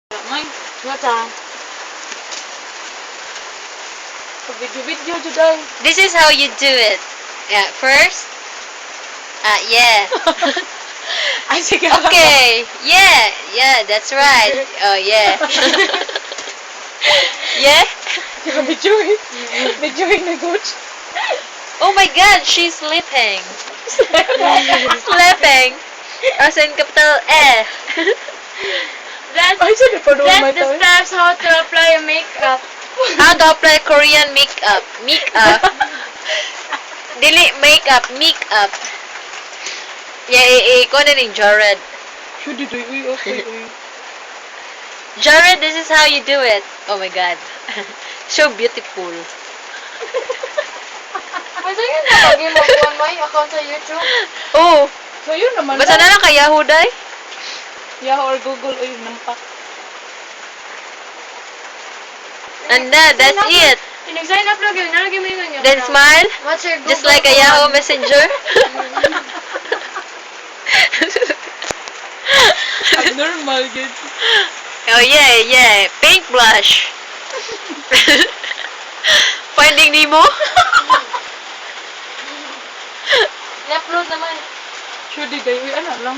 May, nga ta. Video-video juday. This is how you do it. Yeah, first. Yeah. Ay, sige. Okay. Yeah, that's right. Oh, yeah. Yeah? Videoing na good. Oh my God, she's sleeping. Sleeping. As in capital E. Ay, sige pa doon may That's the tayo. steps how to apply a makeup. How to apply Korean makeup? Makeup. Dili makeup, makeup. Yeah, ikaw na ni Jared. Should do it. Okay. Jared, this is how you do it. Oh my God. So beautiful. Basta yun na lagi mo kung may account sa YouTube. Oh, So yun naman. basta na lang kay Yahoo, day? Yahoo or Google, ay, nampak. And that's it. Pinag-sign up lang yun. Nalagyan mo yun yun. Then smile, What's your Google just like a Yahoo Messenger. Abnormal, good. Oh yeah. Pink blush. Finding Nemo? Na-upload naman. Should di, ano lang.